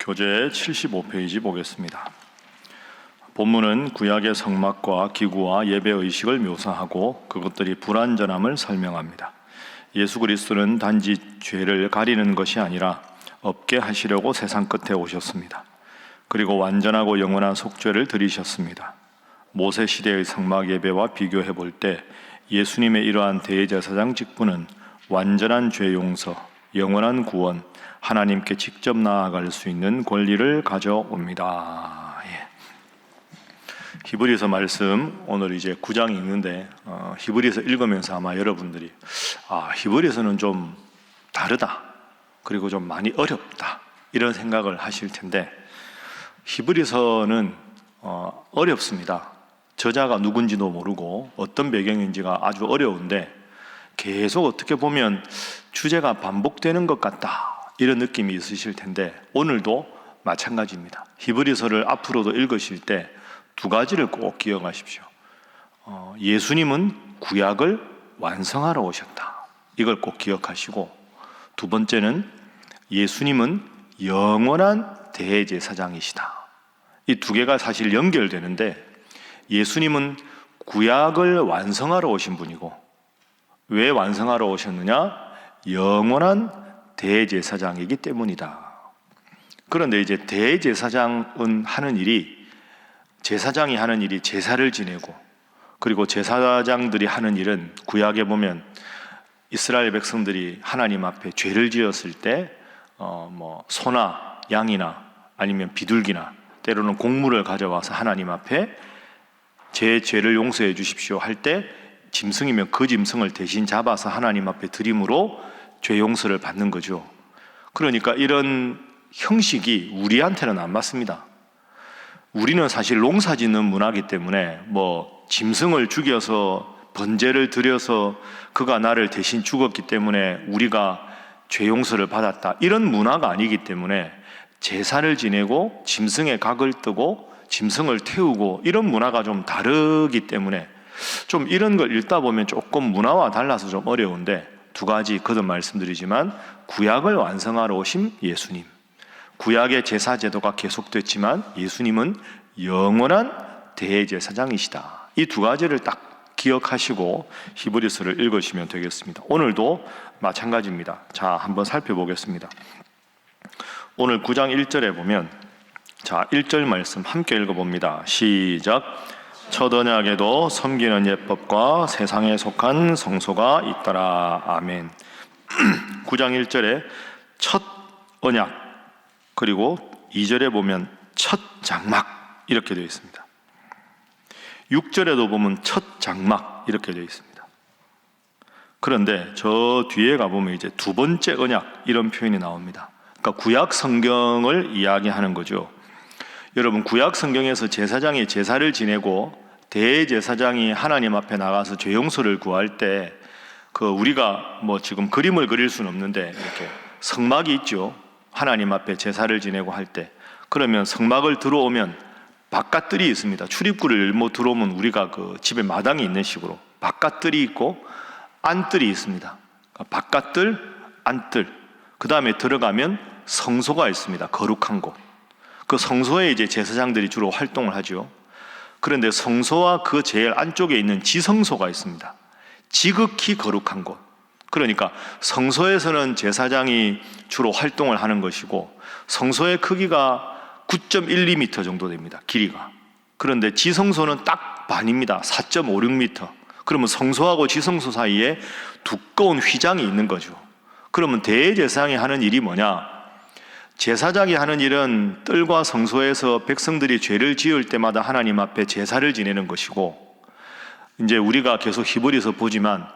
교재 75페이지 보겠습니다. 본문은 구약의 성막과 기구와 예배의식을 묘사하고 그것들이 불완전함을 설명합니다. 예수 그리스도는 단지 죄를 가리는 것이 아니라 없게 하시려고 세상 끝에 오셨습니다. 그리고 완전하고 영원한 속죄를 드리셨습니다. 모세 시대의 성막 예배와 비교해 볼 때 예수님의 이러한 대제사장 직분은 완전한 죄 용서, 영원한 구원, 하나님께 직접 나아갈 수 있는 권리를 가져옵니다. 히브리서 말씀 오늘 이제 9장이 있는데 히브리서 읽으면서 아마 여러분들이 히브리서는 좀 다르다, 그리고 좀 많이 어렵다, 이런 생각을 하실 텐데, 히브리서는 어렵습니다. 저자가 누군지도 모르고 어떤 배경인지가 아주 어려운데 계속 어떻게 보면 주제가 반복되는 것 같다, 이런 느낌이 있으실 텐데 오늘도 마찬가지입니다. 히브리서를 앞으로도 읽으실 때 두 가지를 꼭 기억하십시오. 예수님은 구약을 완성하러 오셨다, 이걸 꼭 기억하시고, 두 번째는 예수님은 영원한 대제사장이시다. 이 두 개가 사실 연결되는데, 예수님은 구약을 완성하러 오신 분이고, 왜 완성하러 오셨느냐? 영원한 대제사장이기 때문이다. 그런데 이제 대제사장은 하는 일이, 제사장이 하는 일이 제사를 지내고, 그리고 제사장들이 하는 일은 구약에 보면 이스라엘 백성들이 하나님 앞에 죄를 지었을 때 소나 양이나 아니면 비둘기나 때로는 곡물을 가져와서 하나님 앞에 제 죄를 용서해 주십시오 할 때 짐승이면 그 짐승을 대신 잡아서 하나님 앞에 드림으로 죄 용서를 받는 거죠. 그러니까 이런 형식이 우리한테는 안 맞습니다. 우리는 사실 농사 짓는 문화이기 때문에 짐승을 죽여서 번제를 드려서 그가 나를 대신 죽었기 때문에 우리가 죄 용서를 받았다, 이런 문화가 아니기 때문에 제사를 지내고 짐승의 각을 뜨고 짐승을 태우고 이런 문화가 좀 다르기 때문에 좀 이런 걸 읽다 보면 조금 문화와 달라서 좀 어려운데, 두 가지 거듭 말씀드리지만 구약을 완성하러 오신 예수님, 구약의 제사 제도가 계속됐지만 예수님은 영원한 대제사장이시다. 이 두 가지를 딱 기억하시고 히브리서를 읽으시면 되겠습니다. 오늘도 마찬가지입니다. 자, 한번 살펴보겠습니다. 오늘 9장 1절에 보면, 자, 1절 말씀 함께 읽어봅니다. 시작. 첫 언약에도 섬기는 예법과 세상에 속한 성소가 있더라. 아멘. 9장 1절에 첫 언약, 그리고 2절에 보면 첫 장막, 이렇게 되어 있습니다. 6절에도 보면 첫 장막, 이렇게 되어 있습니다. 그런데 저 뒤에 가보면 이제 두 번째 언약, 이런 표현이 나옵니다. 그러니까 구약 성경을 이야기하는 거죠. 여러분, 구약 성경에서 제사장이 제사를 지내고 대제사장이 하나님 앞에 나가서 죄 용서를 구할 때 우리가 지금 그림을 그릴 수는 없는데 이렇게 성막이 있죠. 하나님 앞에 제사를 지내고 할 때, 그러면 성막을 들어오면 바깥뜰이 있습니다. 출입구를 들어오면 우리가 집에 마당이 있는 식으로 바깥뜰이 있고 안뜰이 있습니다. 바깥뜰, 안뜰, 그 다음에 들어가면 성소가 있습니다. 거룩한 곳. 그 성소에 이제 제사장들이 주로 활동을 하죠. 그런데 성소와 그 제일 안쪽에 있는 지성소가 있습니다. 지극히 거룩한 곳. 그러니까 성소에서는 제사장이 주로 활동을 하는 것이고, 성소의 크기가 9.12m 정도 됩니다, 길이가. 그런데 지성소는 딱 반입니다. 4.56m. 그러면 성소하고 지성소 사이에 두꺼운 휘장이 있는 거죠. 그러면 대제사장이 하는 일이 뭐냐? 제사장이 하는 일은 뜰과 성소에서 백성들이 죄를 지을 때마다 하나님 앞에 제사를 지내는 것이고, 이제 우리가 계속 히브리서 보지만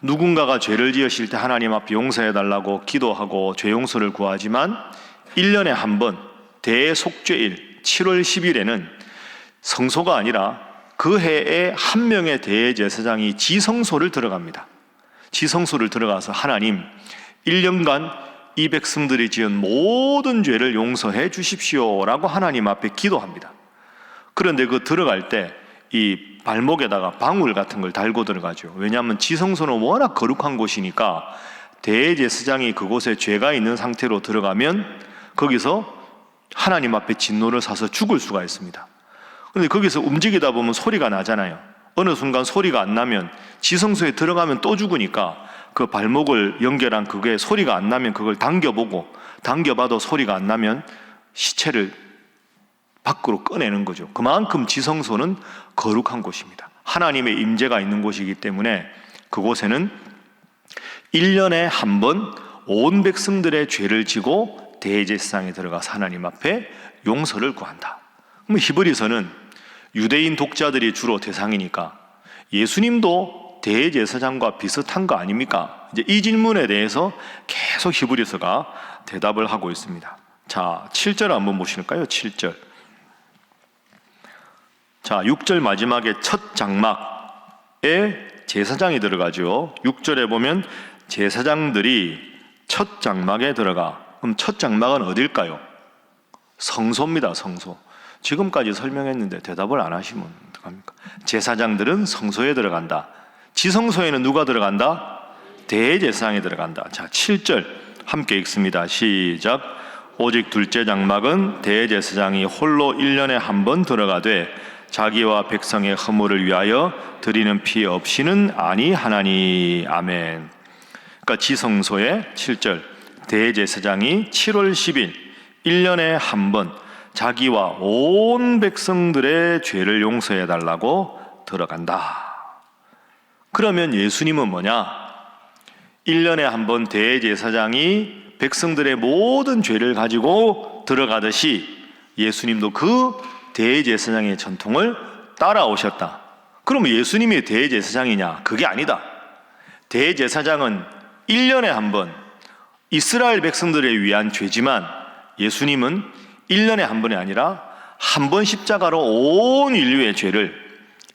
누군가가 죄를 지으실 때 하나님 앞에 용서해달라고 기도하고 죄 용서를 구하지만 1년에 한 번 대속죄일 7월 10일에는 성소가 아니라 그 해에 한 명의 대제사장이 지성소를 들어갑니다. 지성소를 들어가서 하나님, 1년간 이 백성들이 지은 모든 죄를 용서해 주십시오 라고 하나님 앞에 기도합니다. 그런데 들어갈 때 이 발목에다가 방울 같은 걸 달고 들어가죠. 왜냐하면 지성소는 워낙 거룩한 곳이니까 대제사장이 그곳에 죄가 있는 상태로 들어가면 거기서 하나님 앞에 진노를 사서 죽을 수가 있습니다. 그런데 거기서 움직이다 보면 소리가 나잖아요. 어느 순간 소리가 안 나면 지성소에 들어가면 또 죽으니까 그 발목을 연결한 그게 소리가 안 나면 그걸 당겨보고, 당겨봐도 소리가 안 나면 시체를 밖으로 꺼내는 거죠. 그만큼 지성소는 거룩한 곳입니다. 하나님의 임재가 있는 곳이기 때문에 그곳에는 1년에 한 번 온 백성들의 죄를 지고 대제사장에 들어가서 하나님 앞에 용서를 구한다. 그럼 히브리서는 유대인 독자들이 주로 대상이니까 예수님도 대제사장과 비슷한 거 아닙니까? 이제 이 질문에 대해서 계속 히브리서가 대답을 하고 있습니다. 자, 7절 한번 보실까요? 7절. 자, 6절 마지막에 첫 장막에 제사장이 들어가죠. 6절에 보면 제사장들이 첫 장막에 들어가. 그럼 첫 장막은 어딜까요? 성소입니다. 성소. 지금까지 설명했는데 대답을 안 하시면 어떡합니까? 제사장들은 성소에 들어간다. 지성소에는 누가 들어간다? 대제사장이 들어간다. 자, 7절 함께 읽습니다. 시작. 오직 둘째 장막은 대제사장이 홀로 1년에 한 번 들어가되 자기와 백성의 허물을 위하여 드리는 피 없이는 아니하나니. 아멘. 그러니까 지성소에 7절 대제사장이 7월 10일 1년에 한 번 자기와 온 백성들의 죄를 용서해 달라고 들어간다. 그러면 예수님은 뭐냐? 1년에 한 번 대제사장이 백성들의 모든 죄를 가지고 들어가듯이 예수님도 그 대제사장의 전통을 따라오셨다. 그러면 예수님이 대제사장이냐? 그게 아니다. 대제사장은 1년에 한 번 이스라엘 백성들을 위한 죄지만 예수님은 1년에 한 번이 아니라 한 번 십자가로 온 인류의 죄를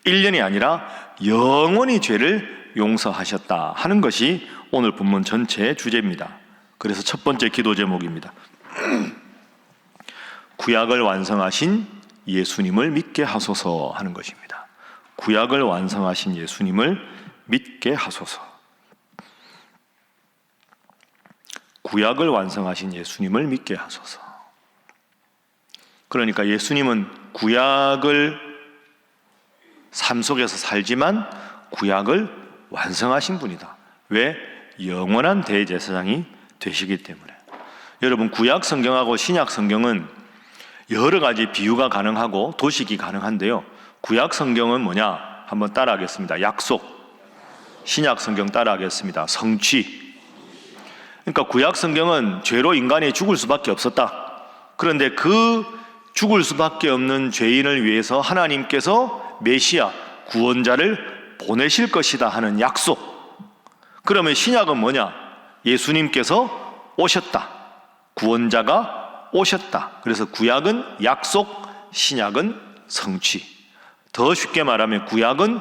1년이 아니라 영원히 죄를 용서하셨다 하는 것이 오늘 본문 전체의 주제입니다. 그래서 첫 번째 기도 제목입니다. 구약을 완성하신 예수님을 믿게 하소서 하는 것입니다. 구약을 완성하신 예수님을 믿게 하소서. 구약을 완성하신 예수님을 믿게 하소서. 그러니까 예수님은 구약을 삶 속에서 살지만 구약을 완성하신 분이다. 왜? 영원한 대제사장이 되시기 때문에. 여러분, 구약 성경하고 신약 성경은 여러 가지 비유가 가능하고 도식이 가능한데요. 구약 성경은 뭐냐? 한번 따라하겠습니다. 약속. 신약 성경 따라하겠습니다. 성취. 그러니까 구약 성경은 죄로 인간이 죽을 수밖에 없었다. 그런데 그 죽을 수밖에 없는 죄인을 위해서 하나님께서 메시아, 구원자를 보내실 것이다 하는 약속. 그러면 신약은 뭐냐? 예수님께서 오셨다. 구원자가 오셨다. 그래서 구약은 약속, 신약은 성취. 더 쉽게 말하면 구약은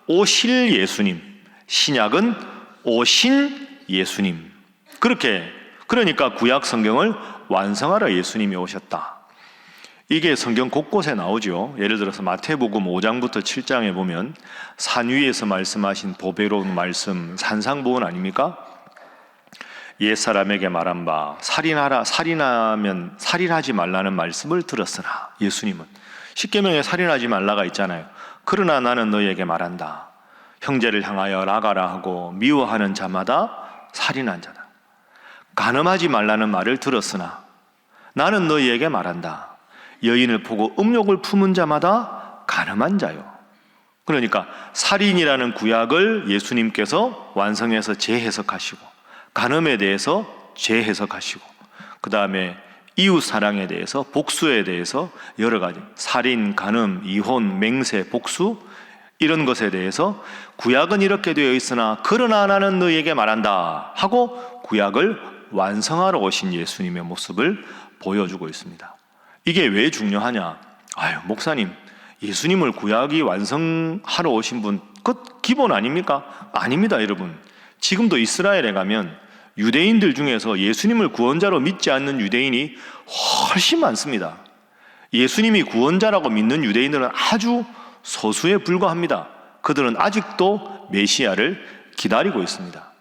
오실 예수님, 신약은 오신 예수님. 그러니까 구약 성경을 완성하러 예수님이 오셨다. 이게 성경 곳곳에 나오죠. 예를 들어서 마태복음 5장부터 7장에 보면 산 위에서 말씀하신 보배로운 말씀, 산상보훈 아닙니까? 옛사람에게 말한 바 살인하면 살인하지 말라는 말씀을 들었으나, 예수님은 십계명에 살인하지 말라가 있잖아요. 그러나 나는 너희에게 말한다. 형제를 향하여 나가라 하고 미워하는 자마다 살인한 자다. 간음하지 말라는 말을 들었으나 나는 너희에게 말한다. 여인을 보고 음욕을 품은 자마다 간음한 자요. 그러니까 살인이라는 구약을 예수님께서 완성해서 재해석하시고, 간음에 대해서 재해석하시고, 그 다음에 이웃 사랑에 대해서, 복수에 대해서 여러 가지 살인, 간음, 이혼, 맹세, 복수 이런 것에 대해서 구약은 이렇게 되어 있으나 그러나 나는 너희에게 말한다 하고 구약을 완성하러 오신 예수님의 모습을 보여주고 있습니다. 이게 왜 중요하냐? 목사님, 예수님을 구약이 완성하러 오신 분, 그것 기본 아닙니까? 아닙니다, 여러분. 지금도 이스라엘에 가면 유대인들 중에서 예수님을 구원자로 믿지 않는 유대인이 훨씬 많습니다. 예수님이 구원자라고 믿는 유대인들은 아주 소수에 불과합니다. 그들은 아직도 메시아를 기다리고 있습니다.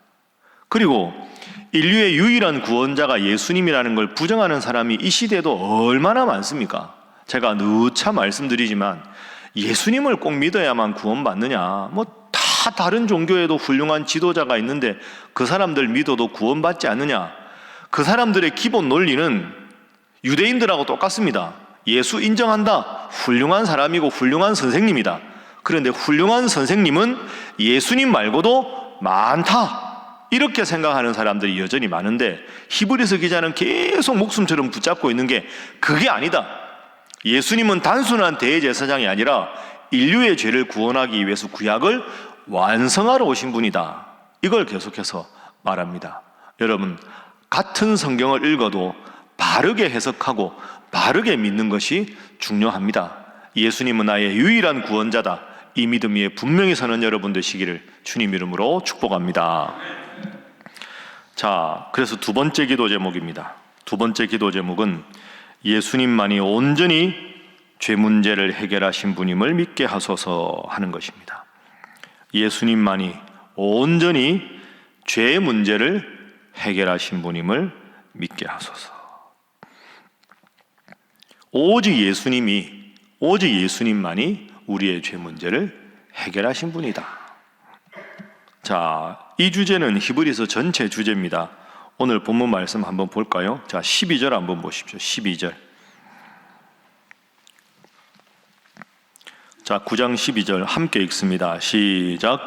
그리고 인류의 유일한 구원자가 예수님이라는 걸 부정하는 사람이 이 시대에도 얼마나 많습니까? 제가 누차 말씀드리지만 예수님을 꼭 믿어야만 구원받느냐, 다 다른 종교에도 훌륭한 지도자가 있는데 그 사람들 믿어도 구원받지 않느냐. 그 사람들의 기본 논리는 유대인들하고 똑같습니다. 예수 인정한다, 훌륭한 사람이고 훌륭한 선생님이다. 그런데 훌륭한 선생님은 예수님 말고도 많다, 이렇게 생각하는 사람들이 여전히 많은데, 히브리서 기자는 계속 목숨처럼 붙잡고 있는 게 그게 아니다. 예수님은 단순한 대제사장이 아니라 인류의 죄를 구원하기 위해서 구약을 완성하러 오신 분이다. 이걸 계속해서 말합니다. 여러분, 같은 성경을 읽어도 바르게 해석하고 바르게 믿는 것이 중요합니다. 예수님은 나의 유일한 구원자다, 이 믿음 위에 분명히 서는 여러분 되시기를 주님 이름으로 축복합니다. 자, 그래서 두 번째 기도 제목입니다. 두 번째 기도 제목은 예수님만이 온전히 죄 문제를 해결하신 분임을 믿게 하소서 하는 것입니다. 예수님만이 온전히 죄 문제를 해결하신 분임을 믿게 하소서. 오직 예수님만이 우리의 죄 문제를 해결하신 분이다. 자, 이 주제는 히브리서 전체 주제입니다. 오늘 본문 말씀 한번 볼까요? 자, 12절 한번 보십시오. 12절. 자, 9장 12절 함께 읽습니다. 시작.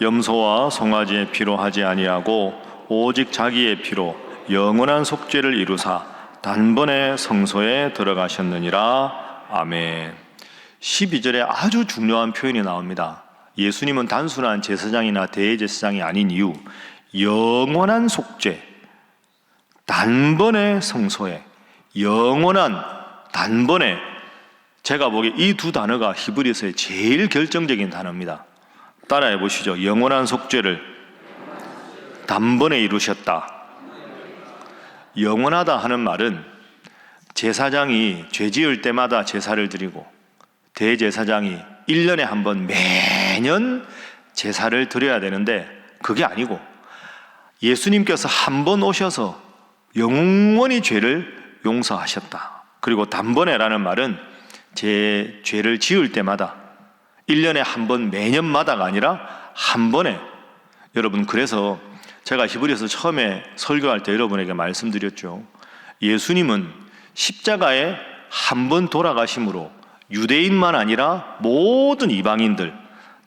염소와 송아지의 피로 하지 아니하고 오직 자기의 피로 영원한 속죄를 이루사 단번에 성소에 들어가셨느니라. 아멘. 12절에 아주 중요한 표현이 나옵니다. 예수님은 단순한 제사장이나 대제사장이 아닌 이유, 영원한 속죄, 단번에 성소에, 영원한, 단번에. 제가 보기에 이 두 단어가 히브리서의 제일 결정적인 단어입니다. 따라해 보시죠. 영원한 속죄를 단번에 이루셨다. 영원하다 하는 말은 제사장이 죄 지을 때마다 제사를 드리고 대제사장이 1년에 한 번 매년 제사를 드려야 되는데, 그게 아니고 예수님께서 한 번 오셔서 영원히 죄를 용서하셨다. 그리고 단번에라는 말은 제 죄를 지을 때마다 1년에 한 번 매년마다가 아니라 한 번에. 여러분, 그래서 제가 히브리서 처음에 설교할 때 여러분에게 말씀드렸죠. 예수님은 십자가에 한 번 돌아가심으로 유대인만 아니라 모든 이방인들,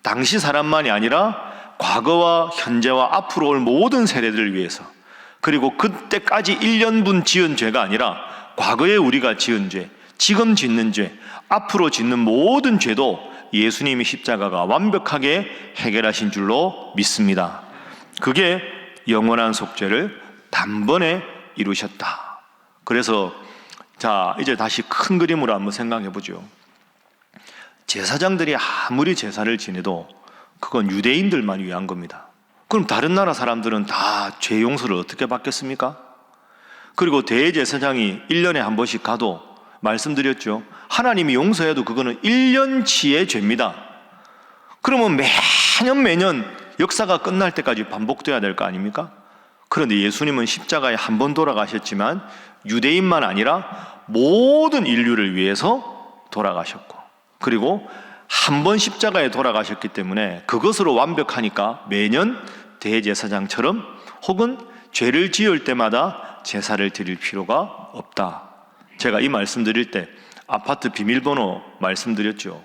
당시 사람만이 아니라 과거와 현재와 앞으로 올 모든 세대들을 위해서, 그리고 그때까지 1년분 지은 죄가 아니라 과거에 우리가 지은 죄, 지금 짓는 죄, 앞으로 짓는 모든 죄도 예수님이 십자가가 완벽하게 해결하신 줄로 믿습니다. 그게 영원한 속죄를 단번에 이루셨다. 그래서 자, 이제 다시 큰 그림으로 한번 생각해 보죠. 제사장들이 아무리 제사를 지내도 그건 유대인들만 위한 겁니다. 그럼 다른 나라 사람들은 다 죄 용서를 어떻게 받겠습니까? 그리고 대제사장이 1년에 한 번씩 가도 말씀드렸죠. 하나님이 용서해도 그거는 1년치의 죄입니다. 그러면 매년 역사가 끝날 때까지 반복돼야 될 거 아닙니까? 그런데 예수님은 십자가에 한 번 돌아가셨지만 유대인만 아니라 모든 인류를 위해서 돌아가셨고, 그리고 한 번 십자가에 돌아가셨기 때문에 그것으로 완벽하니까 매년 대제사장처럼 혹은 죄를 지을 때마다 제사를 드릴 필요가 없다. 제가 이 말씀 드릴 때 아파트 비밀번호 말씀드렸죠.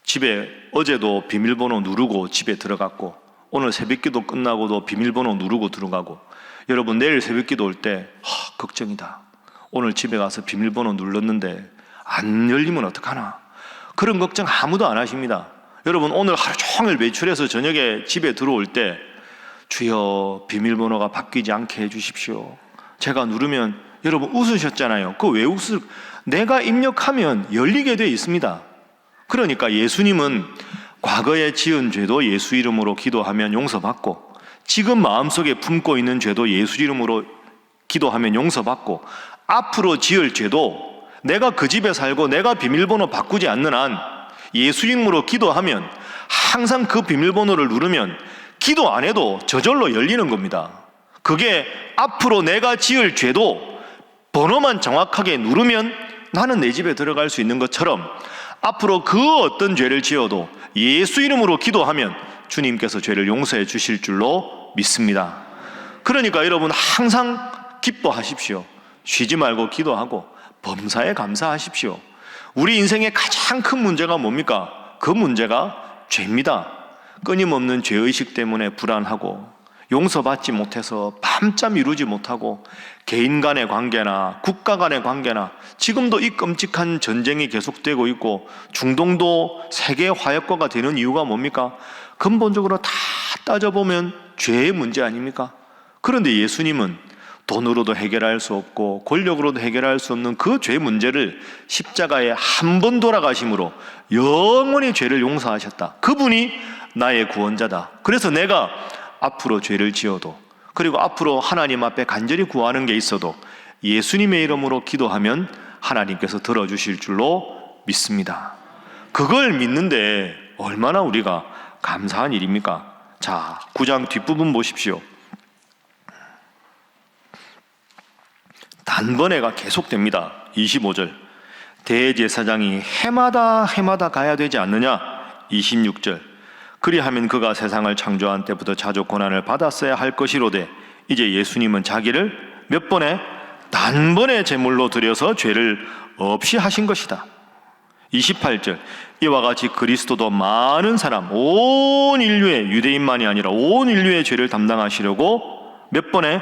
집에 어제도 비밀번호 누르고 집에 들어갔고, 오늘 새벽기도 끝나고도 비밀번호 누르고 들어가고, 여러분 내일 새벽기도 올 때 걱정이다. 오늘 집에 가서 비밀번호 눌렀는데 안 열리면 어떡하나. 그런 걱정 아무도 안 하십니다. 여러분 오늘 하루 종일 외출해서 저녁에 집에 들어올 때 주여 비밀번호가 바뀌지 않게 해주십시오. 제가 누르면 여러분 웃으셨잖아요. 그거 왜 웃을? 내가 입력하면 열리게 돼 있습니다. 그러니까 예수님은 과거에 지은 죄도 예수 이름으로 기도하면 용서받고, 지금 마음속에 품고 있는 죄도 예수 이름으로 기도하면 용서받고, 앞으로 지을 죄도 내가 그 집에 살고 내가 비밀번호 바꾸지 않는 한 예수 이름으로 기도하면 항상 그 비밀번호를 누르면 기도 안 해도 저절로 열리는 겁니다. 그게 앞으로 내가 지을 죄도 번호만 정확하게 누르면 나는 내 집에 들어갈 수 있는 것처럼 앞으로 그 어떤 죄를 지어도 예수 이름으로 기도하면 주님께서 죄를 용서해 주실 줄로 믿습니다. 그러니까 여러분 항상 기뻐하십시오. 쉬지 말고 기도하고 범사에 감사하십시오. 우리 인생의 가장 큰 문제가 뭡니까? 그 문제가 죄입니다. 끊임없는 죄의식 때문에 불안하고 용서받지 못해서 밤잠 이루지 못하고 개인 간의 관계나 국가 간의 관계나 지금도 이 끔찍한 전쟁이 계속되고 있고 중동도 세계 화약고가 되는 이유가 뭡니까? 근본적으로 다 따져보면 죄의 문제 아닙니까? 그런데 예수님은 돈으로도 해결할 수 없고 권력으로도 해결할 수 없는 그 죄 문제를 십자가에 한 번 돌아가심으로 영원히 죄를 용서하셨다. 그분이 나의 구원자다. 그래서 내가 앞으로 죄를 지어도 그리고 앞으로 하나님 앞에 간절히 구하는 게 있어도 예수님의 이름으로 기도하면 하나님께서 들어주실 줄로 믿습니다. 그걸 믿는데 얼마나 우리가 감사한 일입니까? 자, 9장 뒷부분 보십시오. 단번에가 계속됩니다. 25절 대제사장이 해마다 가야 되지 않느냐? 26절 그리하면 그가 세상을 창조한 때부터 자주 고난을 받았어야 할 것이로되 이제 예수님은 자기를 몇 번에? 단번에 제물로 드려서 죄를 없이 하신 것이다. 28절 이와 같이 그리스도도 많은 사람 온 인류의 유대인만이 아니라 온 인류의 죄를 담당하시려고 몇 번에?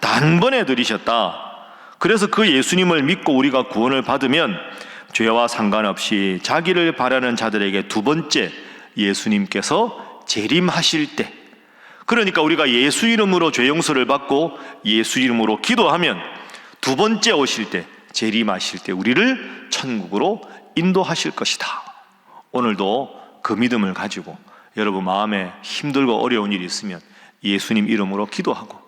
단번에 드리셨다. 그래서 그 예수님을 믿고 우리가 구원을 받으면 죄와 상관없이 자기를 바라는 자들에게 두 번째 예수님께서 재림하실 때, 그러니까 우리가 예수 이름으로 죄 용서를 받고 예수 이름으로 기도하면 두 번째 오실 때, 재림하실 때 우리를 천국으로 인도하실 것이다. 오늘도 그 믿음을 가지고 여러분 마음에 힘들고 어려운 일이 있으면 예수님 이름으로 기도하고,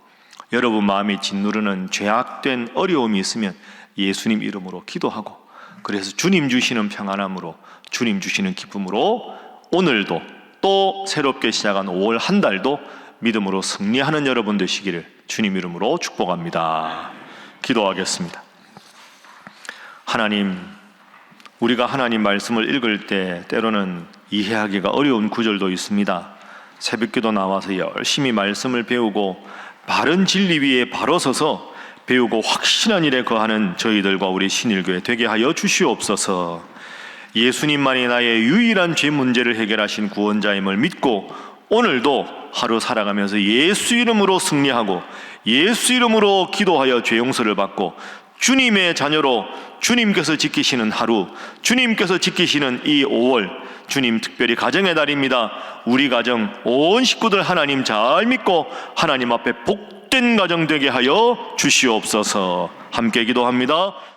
여러분 마음이 짓누르는 죄악된 어려움이 있으면 예수님 이름으로 기도하고, 그래서 주님 주시는 평안함으로, 주님 주시는 기쁨으로 오늘도 또 새롭게 시작한 5월 한 달도 믿음으로 승리하는 여러분 되시기를 주님 이름으로 축복합니다. 기도하겠습니다. 하나님, 우리가 하나님 말씀을 읽을 때 때로는 이해하기가 어려운 구절도 있습니다. 새벽기도 나와서 열심히 말씀을 배우고 바른 진리 위에 바로 서서 배우고 확신한 일에 거하는 저희들과 우리 신일교회 되게 하여 주시옵소서. 예수님만이 나의 유일한 죄 문제를 해결하신 구원자임을 믿고 오늘도 하루 살아가면서 예수 이름으로 승리하고 예수 이름으로 기도하여 죄 용서를 받고 주님의 자녀로 주님께서 지키시는 하루, 주님께서 지키시는 이 5월, 주님 특별히 가정의 달입니다. 우리 가정 온 식구들 하나님 잘 믿고 하나님 앞에 복된 가정 되게 하여 주시옵소서. 함께 기도합니다.